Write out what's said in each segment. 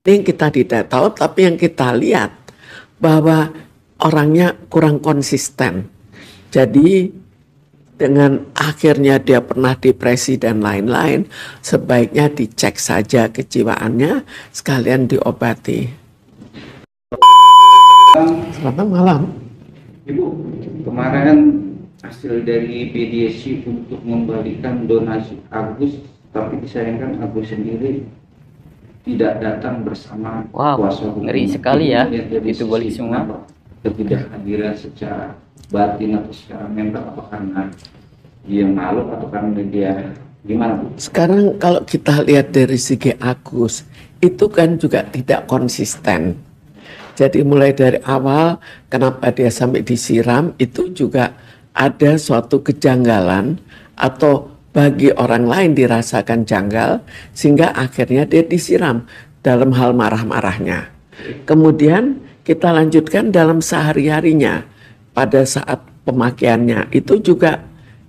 Ini yang kita tidak tahu, tapi yang kita lihat bahwa orangnya kurang konsisten. Jadi dengan akhirnya dia pernah depresi dan lain-lain, sebaiknya dicek saja kejiwaannya, sekalian diobati. Selamat malam. Ibu, kemarin hasil dari mediasi untuk membalikan donasi Agus, tapi disayangkan Agus sendiri tidak datang bersama kuasa hukum. Ngeri sekali ya, itu balik semua. Ketidakhadiran secara batin atau secara mental, apa karena dia malu atau karena dia gimana, Bu? Sekarang kalau kita lihat dari segi Agus, itu kan juga tidak konsisten. Jadi mulai dari awal kenapa dia sampai disiram itu juga ada suatu kejanggalan atau bagi orang lain dirasakan janggal sehingga akhirnya dia disiram dalam hal marah-marahnya. Kemudian kita lanjutkan dalam sehari-harinya pada saat pemakaiannya itu juga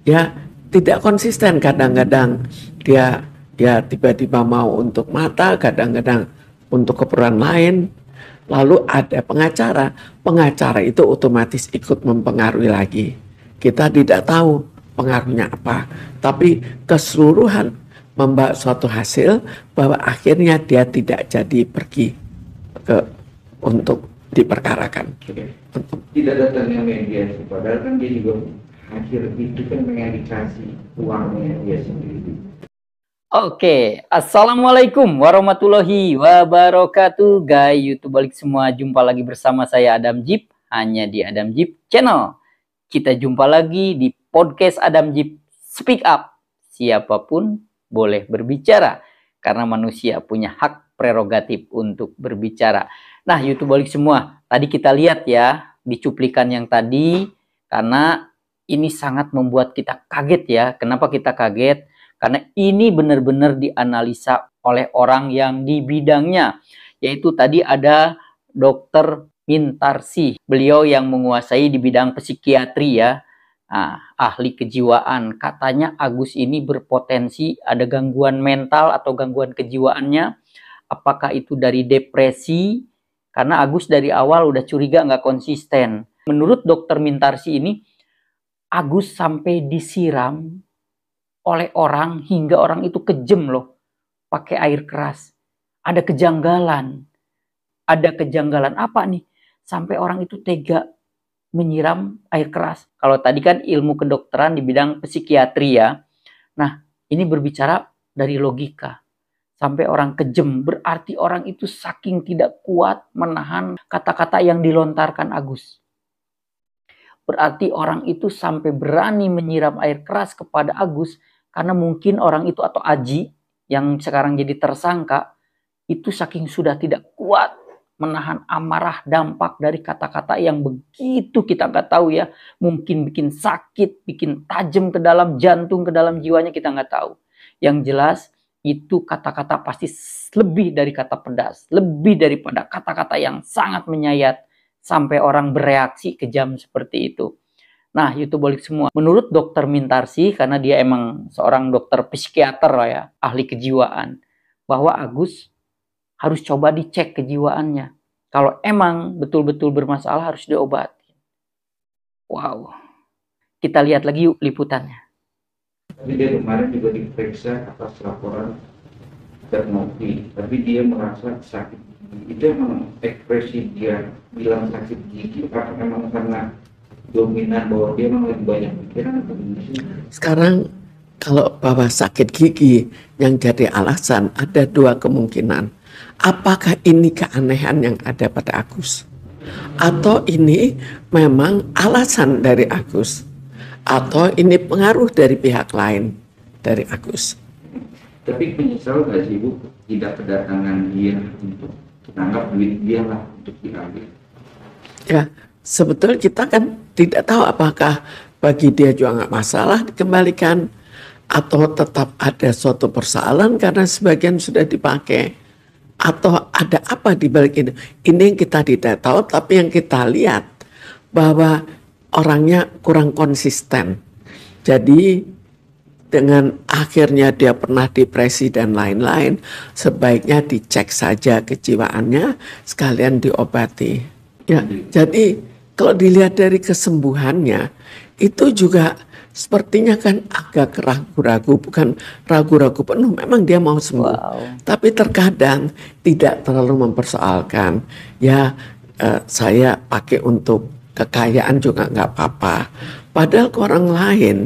ya tidak konsisten, kadang-kadang dia ya tiba-tiba mau untuk mata, kadang-kadang untuk keperluan lain. Lalu ada pengacara itu otomatis ikut mempengaruhi lagi. Kita tidak tahu pengaruhnya apa, tapi keseluruhan membawa suatu hasil bahwa akhirnya dia tidak jadi pergi untuk diperkarakan. Tidak datangnya mediasi, padahal kan dia juga akhir itu kan pengen dikasih uangnya dia sendiri. Oke, assalamualaikum warahmatullahi wabarakatuh, guys YouTube balik semua. Jumpa lagi bersama saya Adam Jeep, hanya di Adam Jeep Channel. Kita jumpa lagi di podcast Adam Jeep Speak Up. Siapapun boleh berbicara, karena manusia punya hak prerogatif untuk berbicara. Nah, YouTube balik semua, tadi kita lihat ya di cuplikan yang tadi, karena ini sangat membuat kita kaget ya. Kenapa kita kaget? Karena ini benar-benar dianalisa oleh orang yang di bidangnya. Yaitu tadi ada Dr. Mintarsi. Beliau yang menguasai di bidang psikiatri ya. Nah, ahli kejiwaan. Katanya Agus ini berpotensi ada gangguan mental atau gangguan kejiwaannya. Apakah itu dari depresi? Karena Agus dari awal udah curiga nggak konsisten. Menurut Dr. Mintarsi ini, Agus sampai disiram oleh orang hingga orang itu kejem loh, pakai air keras. Ada kejanggalan. Ada kejanggalan apa nih? Sampai orang itu tega menyiram air keras. Kalau tadi kan ilmu kedokteran di bidang psikiatri ya. Nah, ini berbicara dari logika. Sampai orang kejem, berarti orang itu saking tidak kuat menahan kata-kata yang dilontarkan Agus. Berarti orang itu sampai berani menyiram air keras kepada Agus, karena mungkin orang itu atau Aji yang sekarang jadi tersangka itu saking sudah tidak kuat menahan amarah dampak dari kata-kata yang begitu kita nggak tahu ya. Mungkin bikin sakit, bikin tajam ke dalam jantung, ke dalam jiwanya, kita nggak tahu. Yang jelas itu kata-kata pasti lebih dari kata pedas, lebih daripada kata-kata yang sangat menyayat sampai orang bereaksi kejam seperti itu. Nah, YouTube balik semua. Menurut Dr. Mintarsi, karena dia emang seorang dokter psikiater lah ya, ahli kejiwaan, bahwa Agus harus coba dicek kejiwaannya. Kalau emang betul-betul bermasalah harus diobati. Wow. Kita lihat lagi yuk liputannya. Tapi dia kemarin juga diperiksa atas laporan termopi, tapi dia merasa sakit gigi. Itu emang ekspresi dia bilang sakit gigi, karena memang karena dominan bahwa dia memang lebih banyak pikiran atau gimana? Sekarang kalau bahwa sakit gigi yang jadi alasan ada dua kemungkinan. Apakah ini keanehan yang ada pada Agus? Atau ini memang alasan dari Agus? Atau ini pengaruh dari pihak lain dari Agus? Tapi menyesal gak sih Bu tidak kedatangan dia untuk menanggap duit dia lah untuk diambil? Ya, sebetulnya kita kan tidak tahu apakah bagi dia juga nggak masalah dikembalikan atau tetap ada suatu persoalan karena sebagian sudah dipakai, atau ada apa di balik ini. Ini yang kita tidak tahu, tapi yang kita lihat bahwa orangnya kurang konsisten. Jadi dengan akhirnya dia pernah depresi dan lain-lain, sebaiknya dicek saja kejiwaannya sekalian diobati. Ya, jadi kalau dilihat dari kesembuhannya itu juga sepertinya kan agak ragu-ragu, bukan ragu-ragu penuh, memang dia mau sembuh. Tapi terkadang tidak terlalu mempersoalkan, ya saya pakai untuk kekayaan juga nggak apa-apa. Padahal ke orang lain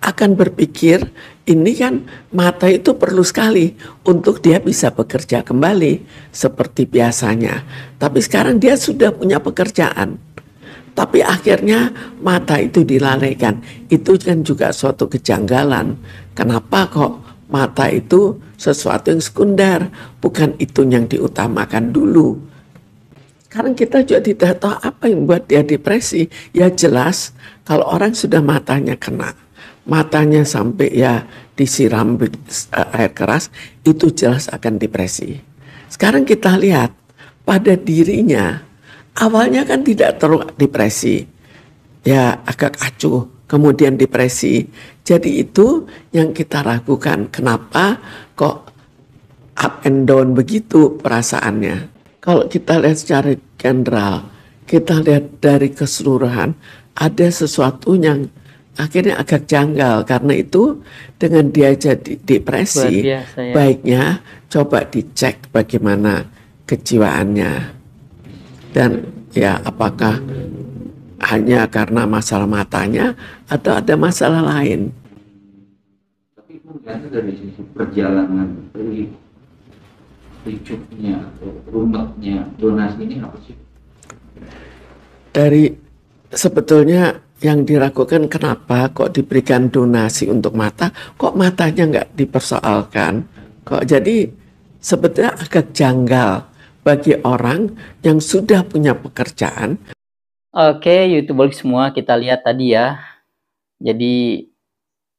akan berpikir ini kan mata itu perlu sekali untuk dia bisa bekerja kembali seperti biasanya. Tapi sekarang dia sudah punya pekerjaan. Tapi akhirnya mata itu dilalaikan. Itu kan juga suatu kejanggalan. Kenapa kok mata itu sesuatu yang sekunder, bukan itu yang diutamakan dulu. Sekarang kita juga tidak tahu apa yang membuat dia depresi. Ya jelas kalau orang sudah matanya kena, matanya sampai ya disiram air keras, itu jelas akan depresi. Sekarang kita lihat pada dirinya, awalnya kan tidak terlalu depresi, ya agak acuh, kemudian depresi. Jadi itu yang kita ragukan, kenapa kok up and down begitu perasaannya. Kalau kita lihat secara general, kita lihat dari keseluruhan, ada sesuatu yang akhirnya agak janggal. Karena itu dengan dia jadi depresi, biasa, ya. Baiknya coba dicek bagaimana kejiwaannya. Dan ya apakah hanya karena masalah matanya atau ada masalah lain. Tapi mungkin dari sisi perjalanan ricuknya atau rumetnya donasi ini apa sih? Dari sebetulnya yang diragukan kenapa kok diberikan donasi untuk mata, kok matanya nggak dipersoalkan. Kok jadi sebetulnya agak janggal bagi orang yang sudah punya pekerjaan. Oke, YouTuber semua, kita lihat tadi ya. Jadi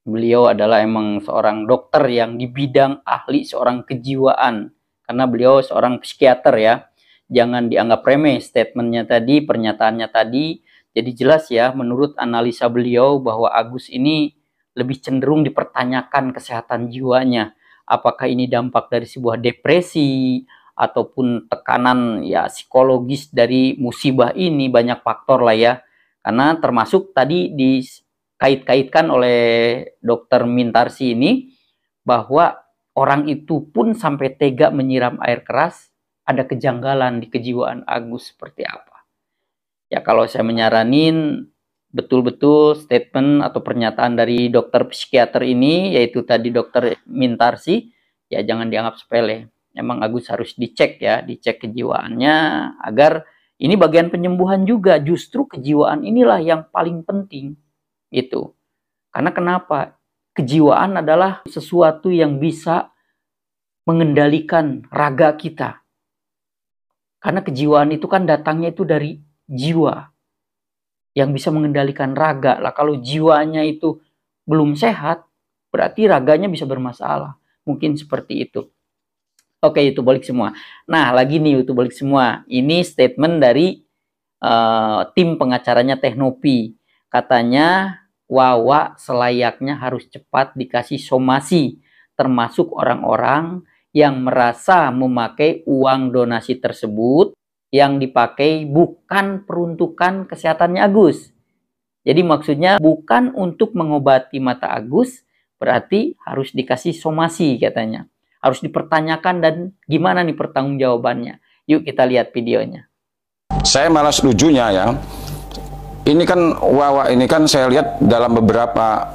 beliau adalah emang seorang dokter yang di bidang ahli seorang kejiwaan. Karena beliau seorang psikiater ya. Jangan dianggap remeh statementnya tadi, pernyataannya tadi. Jadi jelas ya, menurut analisa beliau bahwa Agus ini lebih cenderung dipertanyakan kesehatan jiwanya. Apakah ini dampak dari sebuah depresi ataupun tekanan ya psikologis dari musibah ini, banyak faktor lah ya. Karena termasuk tadi dikait-kaitkan oleh Dr. Mintarsi ini bahwa orang itu pun sampai tega menyiram air keras, ada kejanggalan di kejiwaan Agus seperti apa. Ya kalau saya menyaranin betul-betul statement atau pernyataan dari dokter psikiater ini, yaitu tadi Dr. Mintarsi, ya jangan dianggap sepele. Emang Agus harus dicek ya, dicek kejiwaannya agar ini bagian penyembuhan juga. Justru kejiwaan inilah yang paling penting gitu. Karena kenapa? Kejiwaan adalah sesuatu yang bisa mengendalikan raga kita. Karena kejiwaan itu kan datangnya itu dari jiwa yang bisa mengendalikan raga. Lah kalau jiwanya itu belum sehat, berarti raganya bisa bermasalah. Mungkin seperti itu. Oke, YouTube balik semua. Nah, lagi nih YouTube balik semua. Ini statement dari tim pengacaranya Teknopi. Katanya Wawa selayaknya harus cepat dikasih somasi, termasuk orang-orang yang merasa memakai uang donasi tersebut yang dipakai bukan peruntukan kesehatannya Agus. Jadi maksudnya bukan untuk mengobati mata Agus, berarti harus dikasih somasi katanya. Harus dipertanyakan dan gimana nih pertanggungjawabannya. Yuk kita lihat videonya. Saya malah setujunya ya. Ini kan Wawa ini kan saya lihat dalam beberapa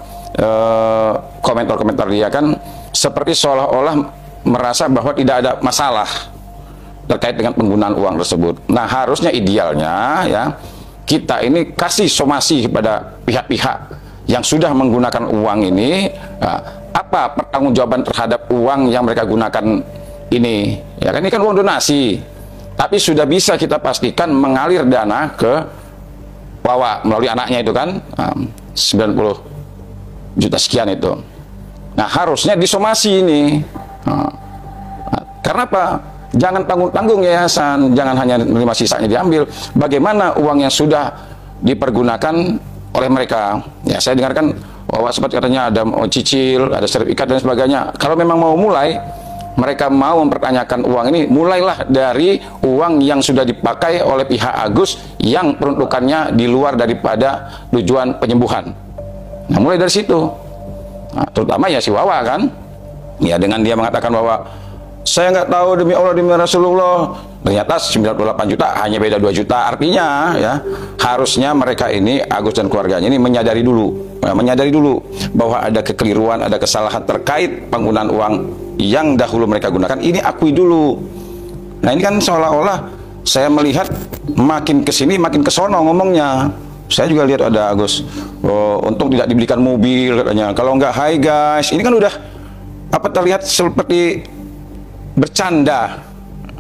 komentar-komentar dia kan seperti seolah-olah merasa bahwa tidak ada masalah terkait dengan penggunaan uang tersebut. Nah harusnya idealnya ya kita ini kasih somasi kepada pihak-pihak yang sudah menggunakan uang ini. Apa pertanggungjawaban terhadap uang yang mereka gunakan ini? Ya kan ini kan uang donasi, tapi sudah bisa kita pastikan mengalir dana ke Wawa melalui anaknya itu kan 90 juta sekian itu. Nah harusnya disomasi ini. Karena apa? Jangan tanggung-tanggung yayasan, jangan hanya menerima sisanya diambil. Bagaimana uang yang sudah dipergunakan oleh mereka? Ya saya dengarkan Wawa sempat katanya ada mau cicil, ada sertifikat dan sebagainya. Kalau memang mau mulai, mereka mau mempertanyakan uang ini, mulailah dari uang yang sudah dipakai oleh pihak Agus yang peruntukannya di luar daripada tujuan penyembuhan. Nah, mulai dari situ. Nah, terutama ya si Wawa kan, ya dengan dia mengatakan bahwa saya nggak tahu demi Allah demi Rasulullah, ternyata 98 juta hanya beda 2 juta. Artinya ya harusnya mereka ini, Agus dan keluarganya ini menyadari dulu bahwa ada kekeliruan, ada kesalahan terkait penggunaan uang yang dahulu mereka gunakan. Ini akui dulu. Nah, ini kan seolah-olah saya melihat makin kesini makin kesono ngomongnya. Saya juga lihat ada Agus, oh, untung tidak dibelikan mobil katanya. Kalau nggak, hai guys, ini kan udah terlihat seperti bercanda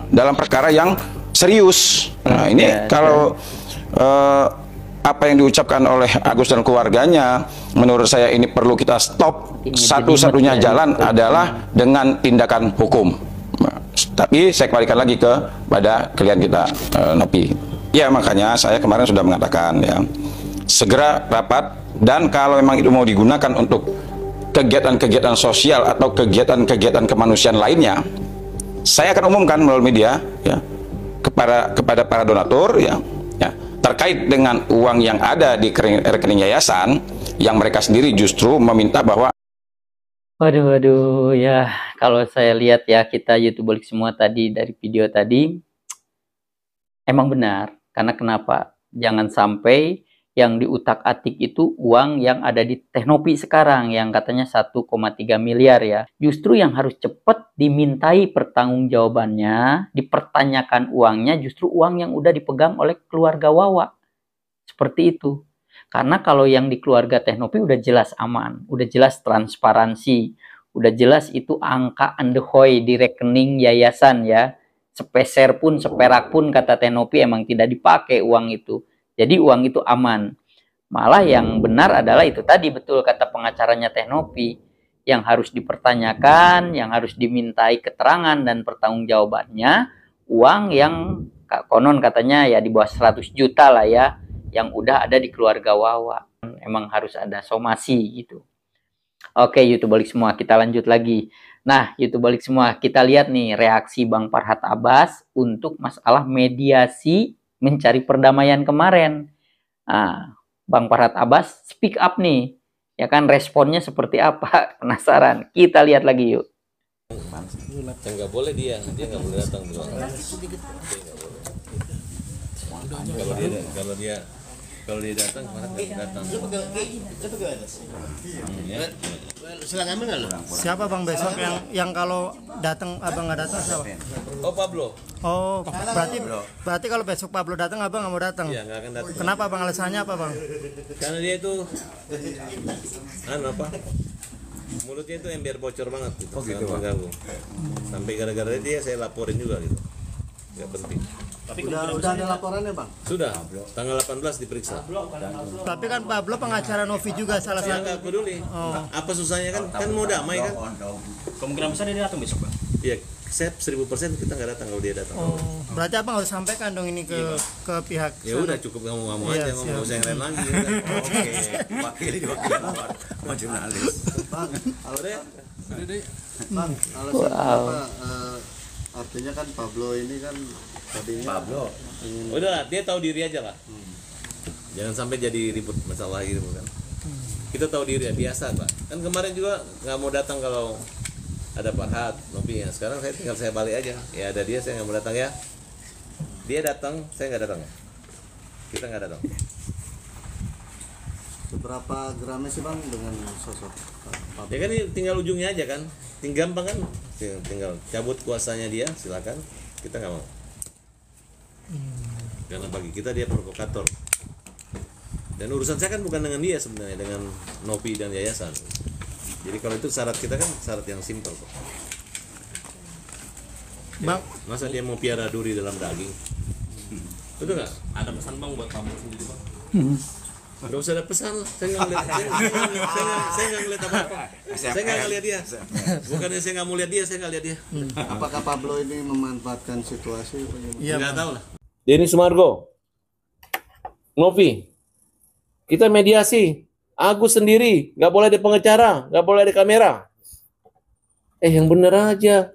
dalam perkara yang serius. Nah, ini kalau apa yang diucapkan oleh Agus dan keluarganya, menurut saya ini perlu kita stop. Satu-satunya jalan adalah dengan tindakan hukum. Tapi saya kembalikan lagi kepada klien kita, Nopi. Ya, makanya saya kemarin sudah mengatakan ya, segera rapat, dan kalau memang itu mau digunakan untuk kegiatan-kegiatan sosial atau kegiatan-kegiatan kemanusiaan lainnya, saya akan umumkan melalui media ya kepada para donatur ya terkait dengan uang yang ada di rekening yayasan yang mereka sendiri justru meminta bahwa Waduh, ya kalau saya lihat ya, kita YouTuber semua tadi dari video tadi emang benar. Karena kenapa? Jangan sampai yang diutak-atik itu uang yang ada di Teknopi sekarang yang katanya 1,3 miliar ya. Justru yang harus cepat dimintai pertanggungjawabannya, dipertanyakan uangnya, justru uang yang udah dipegang oleh keluarga Wawa. Seperti itu. Karena kalau yang di keluarga Teknopi udah jelas aman, udah jelas transparansi, udah jelas itu angka andehoy di rekening yayasan ya. Sepeser pun, seperak pun kata Teknopi emang tidak dipakai uang itu. Jadi uang itu aman. Malah yang benar adalah itu tadi, betul kata pengacaranya Teknopi, yang harus dipertanyakan, yang harus dimintai keterangan dan pertanggungjawabannya, uang yang konon katanya ya di bawah 100 juta lah ya, yang udah ada di keluarga Wawa. Emang harus ada somasi gitu. Oke, YouTuber semua, kita lanjut lagi. Nah, YouTuber semua, kita lihat nih reaksi Bang Farhat Abbas untuk masalah mediasi mencari perdamaian kemarin. Nah, Bang Farhat Abbas speak up nih. Ya kan, responnya seperti apa? Penasaran. Kita lihat lagi yuk. Nggak boleh dia nggak boleh datang bro. Kalau dia datang kemarin nggak datang. Silakan ambil nggak lo? Siapa bang besok yang kalau datang abang nggak datang siapa? Oh Pablo. Oh berarti kalau besok Pablo datang abang nggak mau datang? Iya nggak akan datang. Kenapa bang, alasannya apa bang? Karena dia itu mulutnya itu ember bocor banget gitu. Oh gitu mengganggu. Sampai gara-gara dia saya laporin juga gitu. Nggak penting. Tapi udah ada laporannya bang? Sudah, tanggal 18 diperiksa. Tapi kan Pablo pengacara Novi juga salah Saya satu. nggak peduli. Apa susahnya kan mau damai kan? Kemungkinan besar dia datang besok bang. Iya, saya 1000% kita nggak datang kalau dia datang. Berarti abang harus sampaikan dong ini ke pihak. Ya udah cukup ngomong aja, nggak usah yang lain lagi. Oke, wakili mau jurnalis. Bang, artinya kan Pablo ini kan tadinya Udah, dia tahu diri aja lah. Jangan sampai jadi ribut masalah gitu kan. Kita tahu diri ya, biasa Pak. Kan kemarin juga nggak mau datang kalau ada Farhat, Nopi ya. Sekarang saya balik aja. Ya ada dia, saya nggak mau datang ya. Dia datang, saya nggak datang. Kita nggak datang. Seberapa gramnya sih bang dengan sosok Pablo? Ya kan ini tinggal ujungnya aja kan. Tinggal gampang kan. Tinggal cabut kuasanya dia, silakan. Kita nggak mau. Karena bagi kita dia provokator. Dan urusan saya kan bukan dengan dia sebenarnya, dengan Nopi dan yayasan. Jadi kalau itu syarat kita kan syarat yang simpel kok. Ya, Bang, masa dia mau piara duri dalam daging? Betul nggak? Ada pesan bang buat kamu sendiri bang. Nggak usah ada pesan, saya nggak ngeliat, saya nggak ngeliat apa-apa. Saya nggak ngeliat dia. Bukannya saya nggak mau lihat dia, saya nggak lihat dia. apakah Pablo ini memanfaatkan situasi? Iya, nggak tahu lah. Denny Sumargo, Novi, kita mediasi. Agus sendiri, nggak boleh ada pengacara, nggak boleh ada kamera. Yang bener aja.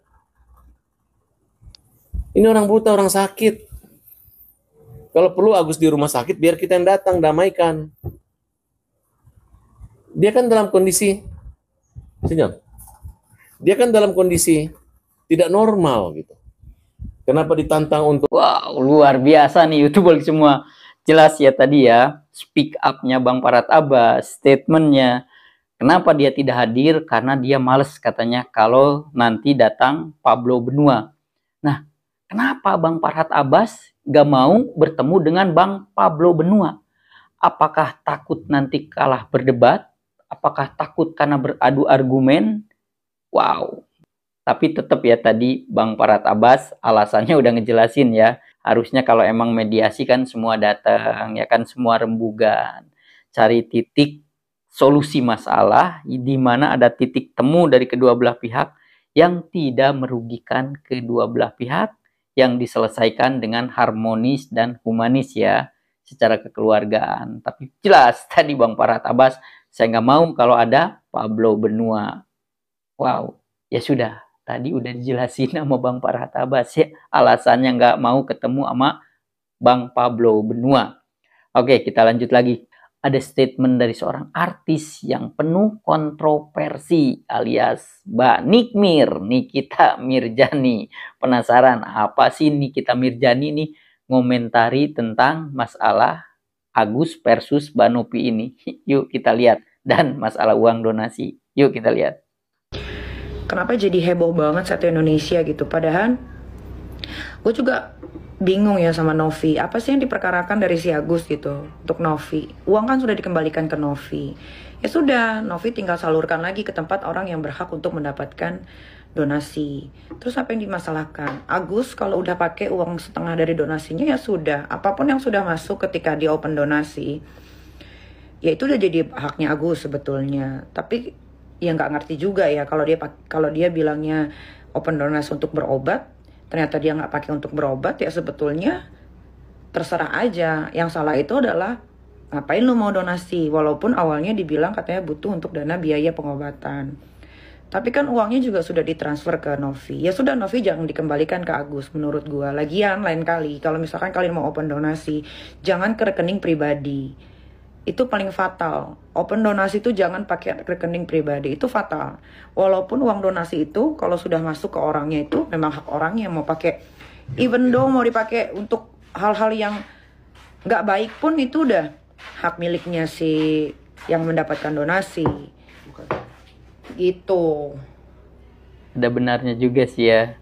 Ini orang buta, orang sakit. Kalau perlu Agus di rumah sakit, biar kita yang datang, damaikan. Dia kan dalam kondisi, senyum. Dia kan dalam kondisi tidak normal gitu. Kenapa ditantang untuk... Wow, luar biasa nih YouTuber semua. Jelas ya tadi ya, speak up-nya Bang Farhad Abbas, statement-nya. Kenapa dia tidak hadir? Karena dia males katanya kalau nanti datang Pablo Benua. Nah, kenapa Bang Farhad Abbas gak mau bertemu dengan Bang Pablo Benua? Apakah takut nanti kalah berdebat? Apakah takut karena beradu argumen? Wow. Tapi tetap ya tadi Bang Farhad Abbas alasannya udah ngejelasin ya. Harusnya kalau emang mediasi kan semua datang, ya kan semua rembugan. Cari titik solusi masalah di mana ada titik temu dari kedua belah pihak yang tidak merugikan kedua belah pihak, yang diselesaikan dengan harmonis dan humanis ya, secara kekeluargaan. Tapi jelas tadi Bang Farhad Abbas, saya nggak mau kalau ada Pablo Benua. Wow, ya sudah. Tadi udah dijelasin sama Bang Farhad Abbas ya, alasannya nggak mau ketemu sama Bang Pablo Benua. Oke, kita lanjut lagi. Ada statement dari seorang artis yang penuh kontroversi alias Mbak Nikita Mirzani. Penasaran apa sih Nikita Mirzani nih ngomentari tentang masalah Agus versus Mbak Novi ini? Yuk kita lihat. Dan masalah uang donasi. Yuk kita lihat. Kenapa jadi heboh banget satu Indonesia gitu? Padahal gue juga bingung ya sama Novi. Apa sih yang diperkarakan dari si Agus gitu untuk Novi? Uang kan sudah dikembalikan ke Novi. Ya sudah, Novi tinggal salurkan lagi ke tempat orang yang berhak untuk mendapatkan donasi. Terus apa yang dimasalahkan? Agus kalau udah pakai uang setengah dari donasinya ya sudah. Apapun yang sudah masuk ketika dia open donasi, ya itu udah jadi haknya Agus sebetulnya. Tapi ya nggak ngerti juga ya kalau dia bilangnya open donasi untuk berobat, ternyata dia nggak pakai untuk berobat, ya sebetulnya terserah aja. Yang salah itu adalah ngapain lu mau donasi, walaupun awalnya dibilang katanya butuh untuk dana biaya pengobatan. Tapi kan uangnya juga sudah ditransfer ke Novi. Ya sudah, Novi jangan dikembalikan ke Agus menurut gua. Lagian lain kali kalau misalkan kalian mau open donasi, jangan ke rekening pribadi. Itu paling fatal. Open donasi itu jangan pakai rekening pribadi, itu fatal. Walaupun uang donasi itu kalau sudah masuk ke orangnya itu memang hak orangnya mau pakai. Even though mau dipakai untuk hal-hal yang nggak baik pun itu udah hak miliknya si yang mendapatkan donasi. Gitu. Ada benarnya juga sih ya.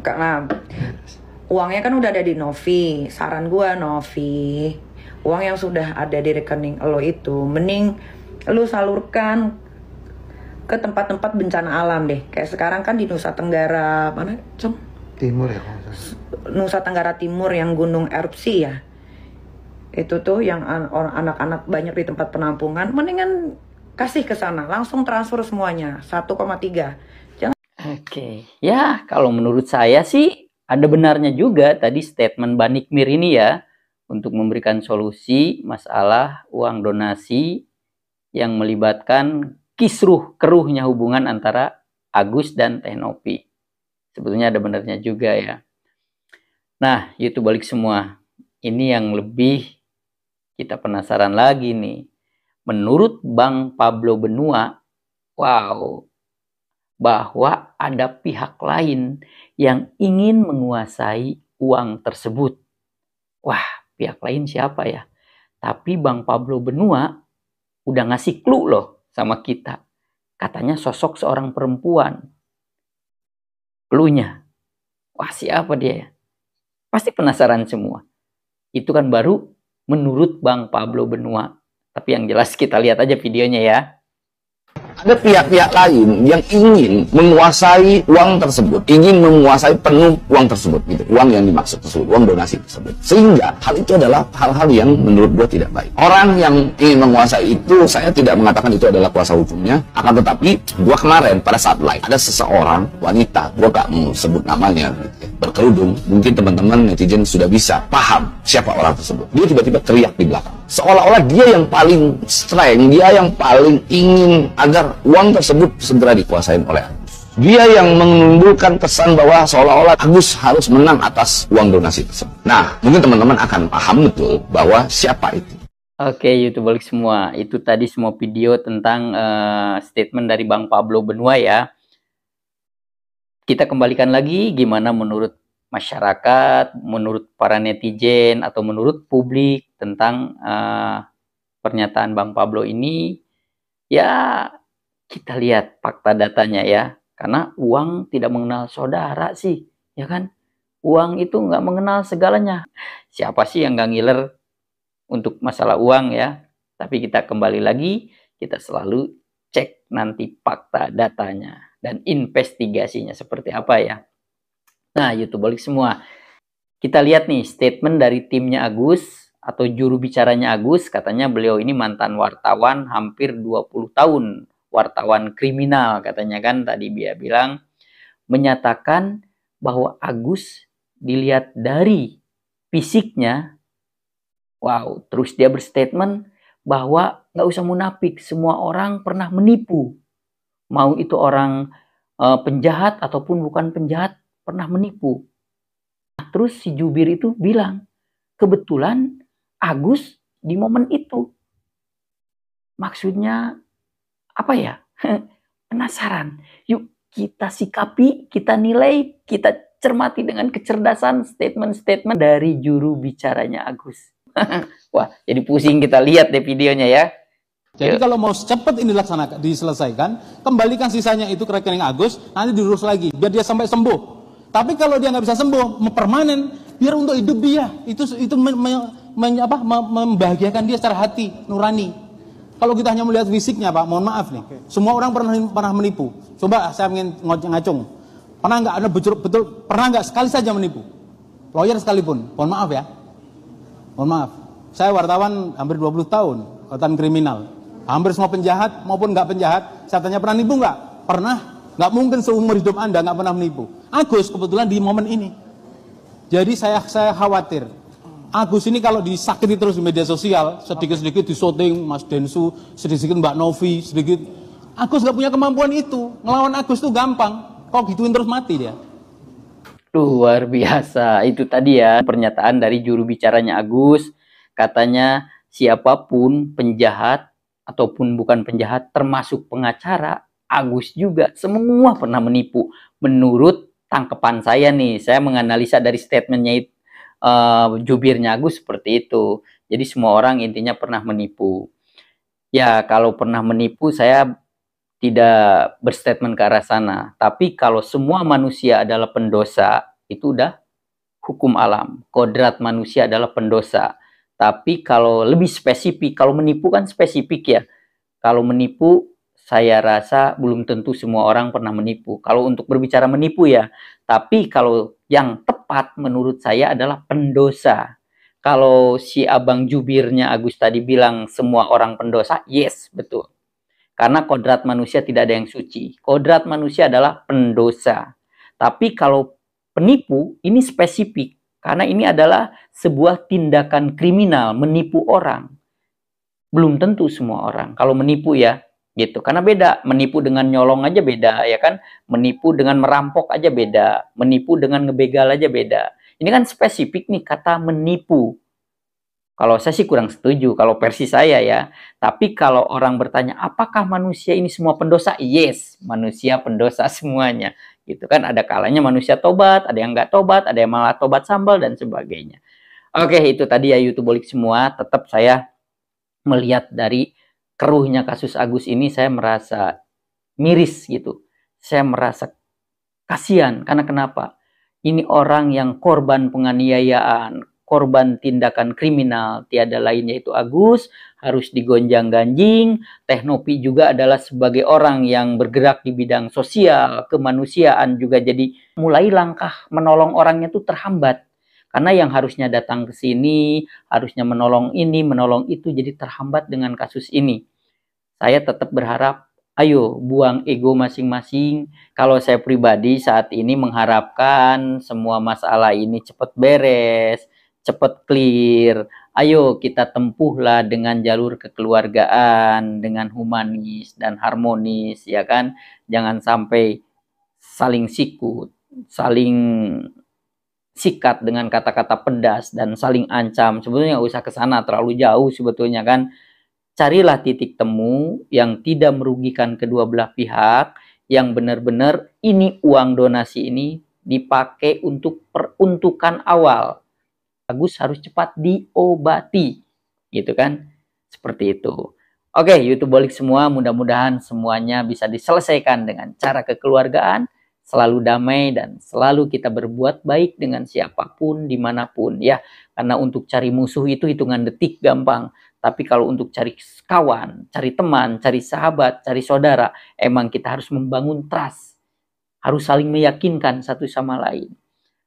Karena uangnya kan udah ada di Novi. Saran gua Novi, uang yang sudah ada di rekening lo itu mending lo salurkan ke tempat-tempat bencana alam deh. Kayak sekarang kan di Nusa Tenggara mana, Cung? Timur ya. Nusa Tenggara Timur yang gunung erupsi ya. Itu tuh yang anak-anak banyak di tempat penampungan, mendingan kasih ke sana, langsung transfer semuanya 1,3. Oke, ya kalau menurut saya sih ada benarnya juga tadi statement Mbak Nikmir ini ya, untuk memberikan solusi masalah uang donasi yang melibatkan kisruh keruhnya hubungan antara Agus dan Teh Novi. Sebetulnya ada benarnya juga ya. Nah, itu balik semua. Ini yang lebih kita penasaran lagi nih. Menurut Bang Pablo Benua, wow, bahwa ada pihak lain yang ingin menguasai uang tersebut. Wah, pihak lain siapa ya? Tapi Bang Pablo Benua udah ngasih clue loh sama kita. Katanya sosok seorang perempuan. Clue-nya. Wah, siapa dia ya? Pasti penasaran semua. Itu kan baru menurut Bang Pablo Benua. Tapi yang jelas kita lihat aja videonya ya. Ada pihak-pihak lain yang ingin menguasai uang tersebut, ingin menguasai penuh uang tersebut, gitu. Uang yang dimaksud tersebut, uang donasi tersebut. Sehingga hal itu adalah hal-hal yang menurut gua tidak baik. Orang yang ingin menguasai itu, saya tidak mengatakan itu adalah kuasa hukumnya, akan tetapi gua kemarin pada saat live ada seseorang wanita, gua gak mau sebut namanya, gitu, berkerudung. Mungkin teman-teman netizen sudah bisa paham siapa orang tersebut. Dia tiba-tiba teriak di belakang, seolah-olah dia yang paling strength, dia yang paling ingin agar uang tersebut segera dikuasain oleh Agus. Dia yang menimbulkan kesan bahwa seolah-olah Agus harus menang atas uang donasi tersebut. Nah, mungkin teman-teman akan paham betul bahwa siapa itu. Oke, YouTuber semua, itu tadi semua video tentang statement dari Bang Pablo Benua ya. Kita kembalikan lagi gimana menurut masyarakat, menurut para netizen, atau menurut publik tentang pernyataan Bang Pablo ini. Ya, kita lihat fakta datanya ya. Karena uang tidak mengenal saudara sih, ya kan? Uang itu nggak mengenal segalanya. Siapa sih yang nggak ngiler untuk masalah uang ya? Tapi kita kembali lagi, kita selalu cek nanti fakta datanya dan investigasinya seperti apa ya. Nah, YouTuber semua, kita lihat nih statement dari timnya Agus atau juru bicaranya Agus. Katanya beliau ini mantan wartawan hampir 20 tahun, wartawan kriminal katanya kan, tadi dia bilang, menyatakan bahwa Agus dilihat dari fisiknya. Wow, terus dia berstatement bahwa nggak usah munafik, semua orang pernah menipu. Mau itu orang penjahat ataupun bukan penjahat, pernah menipu. Nah, terus si jubir itu bilang, kebetulan Agus di momen itu. Maksudnya apa ya? Penasaran. Yuk kita sikapi, kita nilai, kita cermati dengan kecerdasan statement-statement dari juru bicaranya Agus. Wah, jadi pusing kita lihat deh videonya ya. Jadi kalau mau cepat ini diselesaikan, kembalikan sisanya itu ke rekening Agus, nanti diurus lagi, biar dia sampai sembuh. Tapi kalau dia nggak bisa sembuh, permanen, biar untuk hidup dia, itu membahagiakan dia secara hati, nurani. Kalau kita hanya melihat fisiknya, Pak, mohon maaf nih, semua orang pernah menipu. Coba saya ingin ngacung, pernah nggak Anda betul, pernah nggak sekali saja menipu? Lawyer sekalipun, mohon maaf ya. Mohon maaf, saya wartawan hampir 20 tahun, wartawan kriminal. Hampir semua penjahat maupun nggak penjahat, saya tanya pernah nipu nggak? Pernah. Nggak mungkin seumur hidup Anda nggak pernah menipu. Agus kebetulan di momen ini. Jadi saya khawatir. Agus ini kalau disakiti terus di media sosial, sedikit-sedikit disoting Mas Densu, sedikit-sedikit Mbak Novi, sedikit. Agus nggak punya kemampuan itu. Ngelawan Agus itu gampang. Kok gituin terus mati dia. Luar biasa. Itu tadi ya pernyataan dari juru bicaranya Agus. Katanya siapapun penjahat ataupun bukan penjahat, termasuk pengacara, Agus juga semua pernah menipu. Menurut tangkepan saya nih, saya menganalisa dari statementnya jubirnya Agus seperti itu. Jadi semua orang intinya pernah menipu. Ya kalau pernah menipu saya tidak berstatement ke arah sana. Tapi kalau semua manusia adalah pendosa, itu udah hukum alam. Kodrat manusia adalah pendosa. Tapi kalau lebih spesifik, kalau menipu kan spesifik ya. Kalau menipu, saya rasa belum tentu semua orang pernah menipu. Kalau untuk berbicara menipu ya. Tapi kalau yang tepat menurut saya adalah pendosa. Kalau si abang jubirnya Agus tadi bilang semua orang pendosa, yes, betul. Karena kodrat manusia tidak ada yang suci. Kodrat manusia adalah pendosa. Tapi kalau penipu, ini spesifik. Karena ini adalah sebuah tindakan kriminal, menipu orang. Belum tentu semua orang. Kalau menipu ya, gitu. Karena beda. Menipu dengan nyolong aja beda, ya kan? Menipu dengan merampok aja beda. Menipu dengan ngebegal aja beda. Ini kan spesifik nih kata menipu. Kalau saya sih kurang setuju, kalau versi saya ya. Tapi kalau orang bertanya, apakah manusia ini semua pendosa? Yes, manusia pendosa semuanya. Gitu kan, ada kalanya manusia tobat, ada yang nggak tobat, ada yang malah tobat sambal, dan sebagainya. Oke, itu tadi ya YouTubeolik semua. Tetap saya melihat dari keruhnya kasus Agus ini, saya merasa miris gitu. Saya merasa kasihan, karena kenapa? Ini orang yang korban penganiayaan, korban tindakan kriminal. Tiada lain yaitu Agus, harus digonjang-ganjing. Teh Novi juga adalah sebagai orang yang bergerak di bidang sosial, kemanusiaan juga jadi mulai langkah menolong orangnya itu terhambat. Karena yang harusnya datang ke sini, harusnya menolong ini, menolong itu, jadi terhambat dengan kasus ini. Saya tetap berharap, ayo buang ego masing-masing. Kalau saya pribadi saat ini mengharapkan semua masalah ini cepat beres, cepat clear. Ayo kita tempuhlah dengan jalur kekeluargaan, dengan humanis dan harmonis, ya kan? Jangan sampai saling sikut, saling sikat dengan kata-kata pedas dan saling ancam. Sebetulnya nggak usah ke sana terlalu jauh sebetulnya kan. Carilah titik temu yang tidak merugikan kedua belah pihak, yang benar-benar ini uang donasi ini dipakai untuk peruntukan awal. Agus harus cepat diobati, gitu kan? Seperti itu. Oke, YouTubeolik semua, mudah-mudahan semuanya bisa diselesaikan dengan cara kekeluargaan, selalu damai dan selalu kita berbuat baik dengan siapapun, dimanapun ya. Karena untuk cari musuh itu hitungan detik gampang. Tapi kalau untuk cari kawan, cari teman, cari sahabat, cari saudara, emang kita harus membangun trust. Harus saling meyakinkan satu sama lain.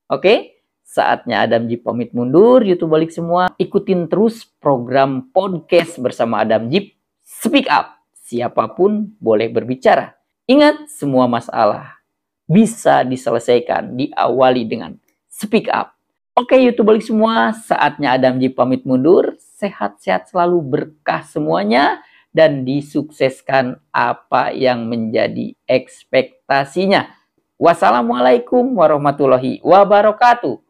Oke? Saatnya Adam Jeep pamit mundur. YouTubeolik semua, ikutin terus program podcast bersama Adam Jeep. Speak up. Siapapun boleh berbicara. Ingat, semua masalah bisa diselesaikan, diawali dengan speak up. Oke, YouTubeolik semua, saatnya Adam Jeep pamit mundur. Sehat-sehat selalu, berkah semuanya, dan disukseskan apa yang menjadi ekspektasinya. Wassalamualaikum warahmatullahi wabarakatuh.